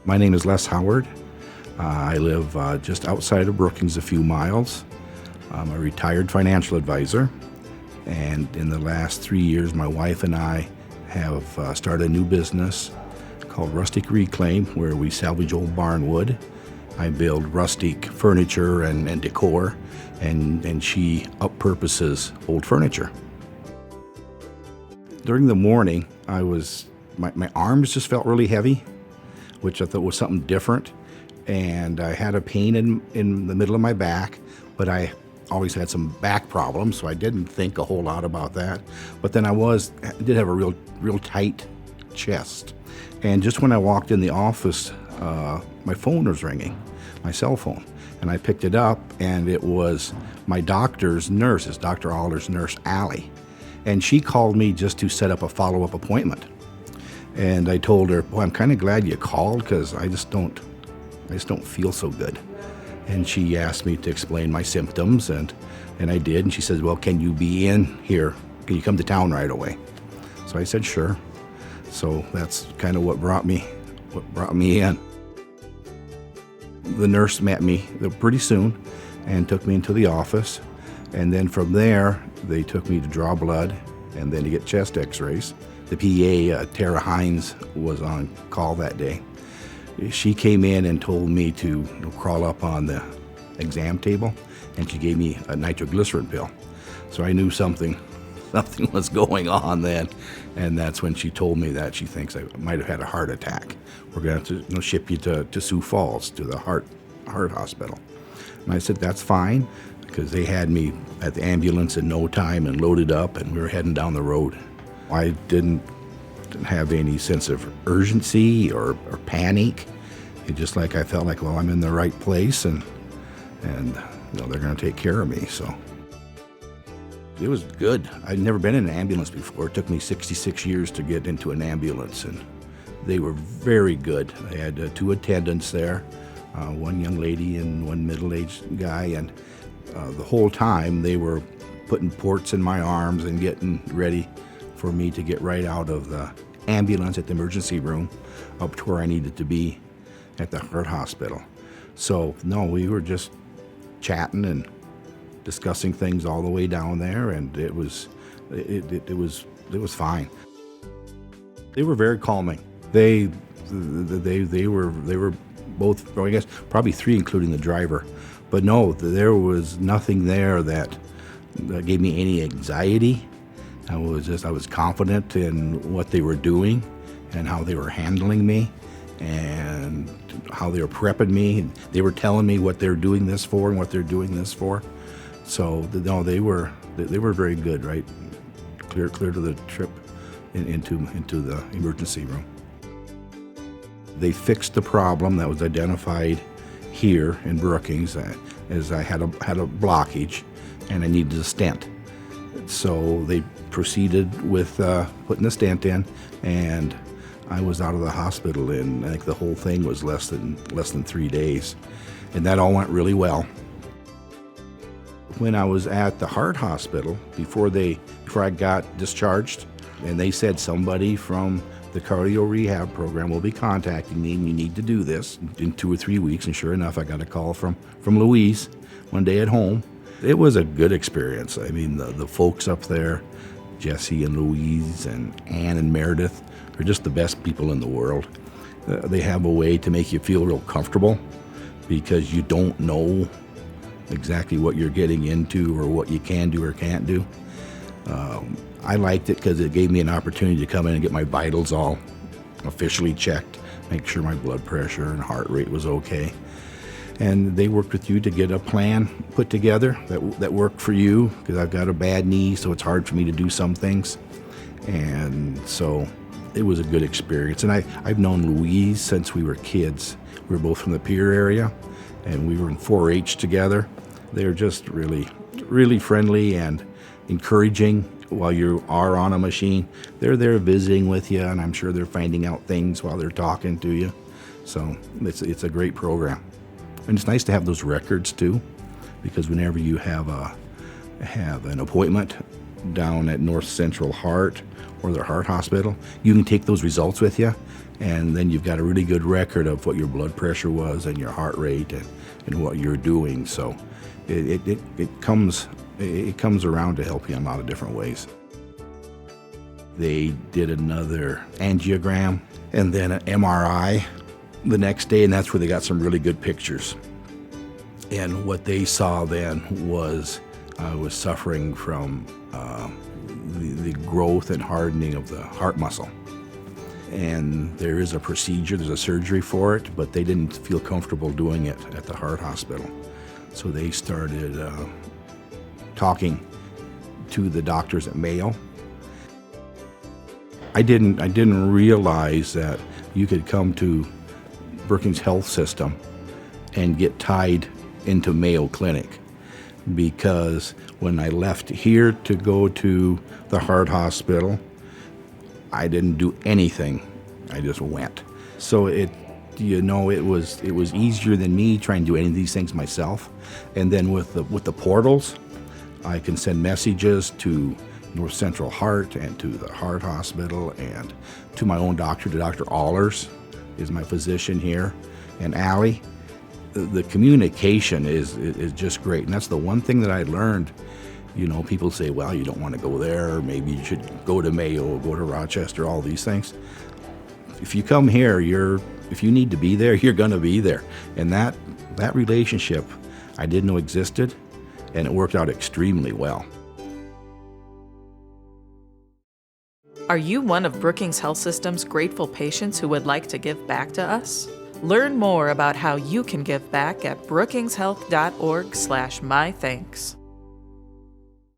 My name is Les Howard. I live just outside of Brookings, a few miles. I'm a retired financial advisor, and in the last 3 years, my wife and I have started a new business called Rustic Reclaim, where we salvage old barn wood. I build rustic furniture and decor, and she up-purposes old furniture. During the morning, my arms just felt really heavy, which I thought was something different. And I had a pain in the middle of my back, but I always had some back problems, so I didn't think a whole lot about that. But then I did have a real tight chest. And just when I walked in the office, my phone was ringing, my cell phone. And I picked it up, and it was my doctor's nurse, it's Dr. Aller's nurse, Allie. And she called me just to set up a follow-up appointment. And I told her, well, I'm kind of glad you called, because I just don't feel so good. And she asked me to explain my symptoms, and I did. And she said, well, can you be in here? Can you come to town right away? So I said, sure. So that's kind of what brought me in. The nurse met me pretty soon and took me into the office. And then from there, they took me to draw blood and then to get chest x-rays. The PA, Tara Hines, was on call that day. She came in and told me to crawl up on the exam table, and she gave me a nitroglycerin pill. So I knew something was going on then, and that's when she told me that she thinks I might have had a heart attack. We're going to have to ship you to Sioux Falls, to the heart hospital. And I said, that's fine, because they had me at the ambulance in no time and loaded up, and we were heading down the road. I didn't have any sense of urgency or panic. It just like I felt like, well, I'm in the right place, and they're going to take care of me. So it was good. I'd never been in an ambulance before. It took me 66 years to get into an ambulance, and they were very good. They had 2 attendants there, one young lady and one middle-aged guy, and the whole time they were putting ports in my arms and getting ready for me to get right out of the ambulance at the emergency room up to where I needed to be at the heart hospital. So no, we were just chatting and discussing things all the way down there, and it was fine. They were very calming. They were both, I guess, probably 3, including the driver. But no, there was nothing there that gave me any anxiety. I was confident in what they were doing and how they were handling me and how they were prepping me. They were telling me what they're doing this for and what they're doing this for. So no, they were very good, right? Clear to the trip into the emergency room. They fixed the problem that was identified here in Brookings, as I had a blockage and I needed a stent. So they proceeded with putting the stent in, and I was out of the hospital in, I think the whole thing was less than 3 days, and that all went really well. When I was at the heart hospital, before I got discharged, and they said somebody from the cardio rehab program will be contacting me, and you need to do this in 2 or 3 weeks. And sure enough, I got a call from Louise one day at home. It was a good experience. I mean, the folks up there, Jesse and Louise and Ann and Meredith, are just the best people in the world. They have a way to make you feel real comfortable because you don't know exactly what you're getting into or what you can do or can't do. I liked it because it gave me an opportunity to come in and get my vitals all officially checked, make sure my blood pressure and heart rate was okay. And they worked with you to get a plan put together that worked for you, because I've got a bad knee, so it's hard for me to do some things. And so it was a good experience. And I've known Louise since we were kids. We were both from the Pier area, and we were in 4-H together. They're just really, really friendly and encouraging while you are on a machine. They're there visiting with you, and I'm sure they're finding out things while they're talking to you. So it's a great program. And it's nice to have those records too, because whenever you have an appointment down at North Central Heart or their heart hospital, you can take those results with you, and then you've got a really good record of what your blood pressure was and your heart rate and what you're doing. So it comes around to help you in a lot of different ways. They did another angiogram and then an MRI the next day, and that's where they got some really good pictures. And what they saw then was I was suffering from the growth and hardening of the heart muscle. And there is a procedure, there's a surgery for it, but they didn't feel comfortable doing it at the heart hospital. So they started talking to the doctors at Mayo. I didn't realize that you could come to Brookings Health System and get tied into Mayo Clinic, because when I left here to go to the heart hospital, I didn't do anything. I just went. So it was easier than me trying to do any of these things myself. And then with the portals, I can send messages to North Central Heart and to the heart hospital and to my own doctor. Dr. Allers is my physician here, and Allie. The communication is just great, and that's the one thing that I learned. People say, well, you don't want to go there, or maybe you should go to Mayo or go to Rochester, all these things. If you come here, if you need to be there, you're going to be there. And that relationship I didn't know existed, and it worked out extremely well. Are you one of Brookings Health System's grateful patients who would like to give back to us? Learn more about how you can give back at brookingshealth.org/mythanks.